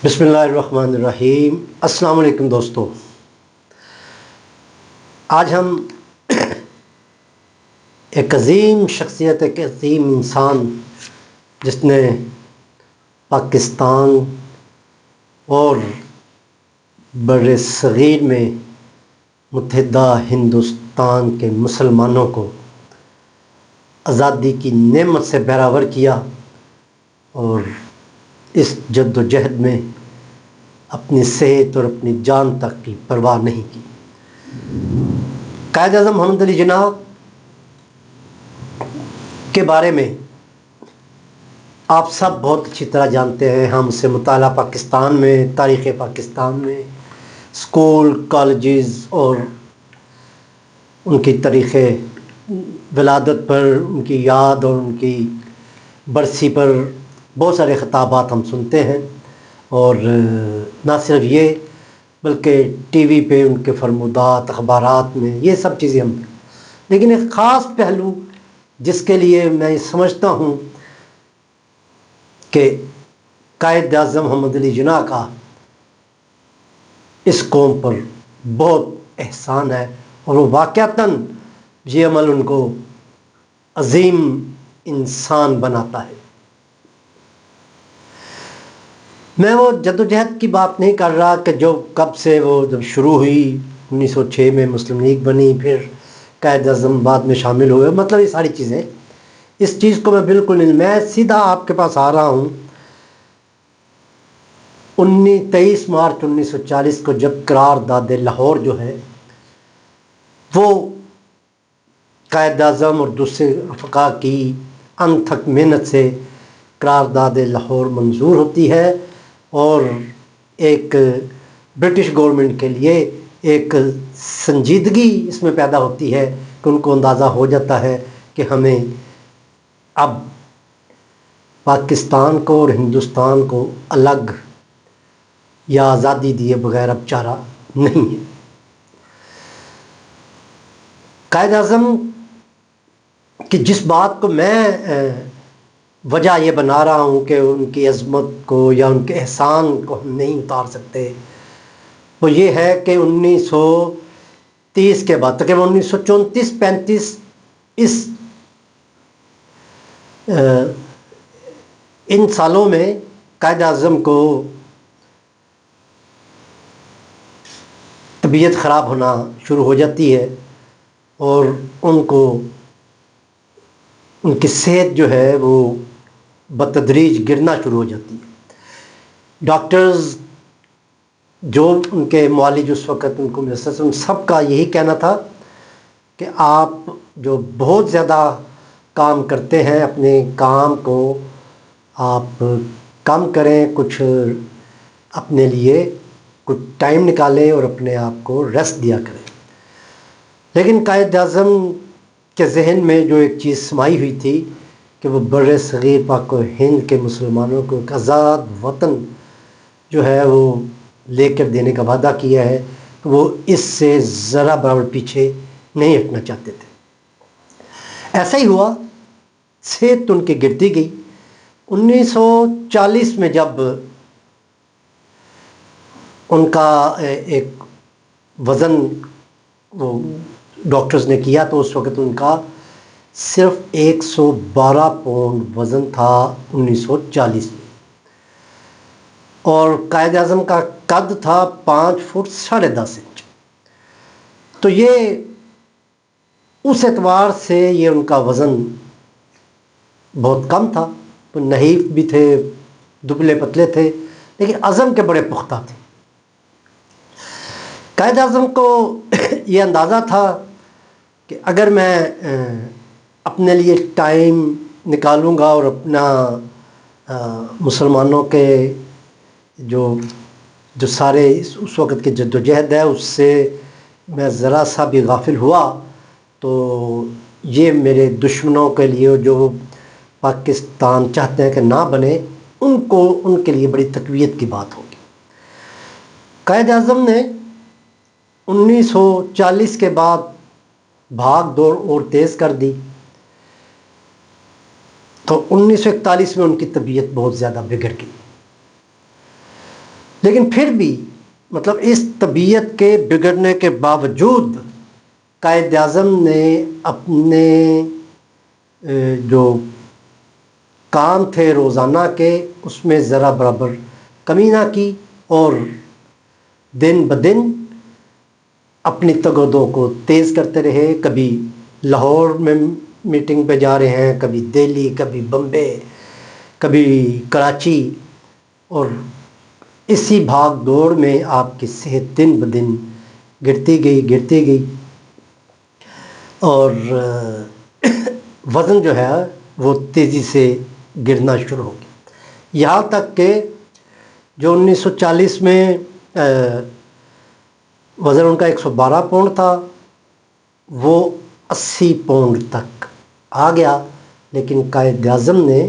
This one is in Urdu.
بسم اللہ الرحمن الرحیم۔ السلام علیکم دوستو، آج ہم ایک عظیم شخصیت، ایک عظیم انسان جس نے پاکستان اور بر صغیر میں متحدہ ہندوستان کے مسلمانوں کو آزادی کی نعمت سے بہرور کیا اور اس جد و جہد میں اپنی صحت اور اپنی جان تک کی پرواہ نہیں کی۔ قائد اعظم محمد علی جناح کے بارے میں آپ سب بہت اچھی طرح جانتے ہیں۔ ہم سے مطالعہ پاکستان میں، تاریخ پاکستان میں، اسکول، کالجز اور ان کی تاریخ ولادت پر، ان کی یاد اور ان کی برسی پر بہت سارے خطابات ہم سنتے ہیں، اور نہ صرف یہ بلکہ ٹی وی پہ ان کے فرمودات، اخبارات میں، یہ سب چیزیں ہم، لیکن ایک خاص پہلو جس کے لیے میں سمجھتا ہوں کہ قائد اعظم محمد علی جناح کا اس قوم پر بہت احسان ہے، اور وہ واقعتاً یہ عمل ان کو عظیم انسان بناتا ہے۔ میں وہ جدوجہد کی بات نہیں کر رہا کہ جو کب سے وہ جب شروع ہوئی، 1906 میں مسلم لیگ بنی، پھر قائد اعظم بعد میں شامل ہوئے، مطلب یہ ساری چیزیں، اس چیز کو میں بالکل نہیں، میں سیدھا آپ کے پاس آ رہا ہوں 23 مارچ 1940 کو، جب قرارداد لاہور جو ہے وہ قائد اعظم اور دوسرے رفقا کی انتھک محنت سے قرارداد لاہور منظور ہوتی ہے، اور ایک برٹش گورنمنٹ کے لیے ایک سنجیدگی اس میں پیدا ہوتی ہے کہ ان کو اندازہ ہو جاتا ہے کہ ہمیں اب پاکستان کو اور ہندوستان کو الگ یا آزادی دیے بغیر اب چارہ نہیں ہے۔ قائد اعظم کہ جس بات کو میں وجہ یہ بنا رہا ہوں کہ ان کی عظمت کو یا ان کے احسان کو ہم نہیں اتار سکتے، وہ یہ ہے کہ 1930 کے بعد، تقریباً 1934-35 ان سالوں میں قائد اعظم کو طبیعت خراب ہونا شروع ہو جاتی ہے، اور ان کو ان کی صحت جو ہے وہ بتدریج گرنا شروع ہو جاتی ہے۔ ڈاکٹرز جو ان کے معالج اس وقت ان کو محسوس، ان سب کا یہی کہنا تھا کہ آپ جو بہت زیادہ کام کرتے ہیں، اپنے کام کو آپ کم کریں، کچھ اپنے لیے کچھ ٹائم نکالیں اور اپنے آپ کو ریسٹ دیا کریں۔ لیکن قائد اعظم کے ذہن میں جو ایک چیز سمائی ہوئی تھی کہ وہ بر صغیر پاک و ہند کے مسلمانوں کو ایک آزاد وطن جو ہے وہ لے کر دینے کا وعدہ کیا ہے، وہ اس سے ذرا برابر پیچھے نہیں ہٹنا چاہتے تھے۔ ایسا ہی ہوا، صحت ان کی گرتی گئی۔ 1940 میں جب ان کا ایک وزن وہ ڈاکٹرز نے کیا تو اس وقت ان کا صرف 112 پاؤنڈ وزن تھا 1940 میں، اور قائد اعظم کا قد تھا 5 فٹ 10.5 انچ۔ تو یہ اس اعتبار سے یہ ان کا وزن بہت کم تھا، تو نحیف بھی تھے، دبلے پتلے تھے، لیکن عزم کے بڑے پختہ تھے۔ قائد اعظم کو یہ اندازہ تھا کہ اگر میں اپنے لیے ٹائم نکالوں گا اور اپنا مسلمانوں کے جو سارے اس وقت کے جد و جہد ہے اس سے میں ذرا سا بھی غافل ہوا تو یہ میرے دشمنوں کے لیے جو پاکستان چاہتے ہیں کہ نہ بنے، ان کے لیے بڑی تقویت کی بات ہوگی۔ قائد اعظم نے 1940 کے بعد بھاگ دوڑ اور تیز کر دی، تو 1941 میں ان کی طبیعت بہت زیادہ بگڑ گئی۔ لیکن پھر بھی مطلب اس طبیعت کے بگڑنے کے باوجود قائد اعظم نے اپنے جو کام تھے روزانہ کے اس میں ذرا برابر کمی نہ کی، اور دن بدن اپنی تگودوں کو تیز کرتے رہے۔ کبھی لاہور میں میٹنگ پہ جا رہے ہیں، کبھی دہلی، کبھی بمبے، کبھی کراچی، اور اسی بھاگ دوڑ میں آپ کی صحت دن بدن گرتی گئی اور وزن جو ہے وہ تیزی سے گرنا شروع ہو گیا، یہاں تک کہ جو 1940 میں وزن ان کا 112 پاؤنڈ تھا، وہ 80 پاؤنڈ تک آ گیا، لیکن قائد اعظم نے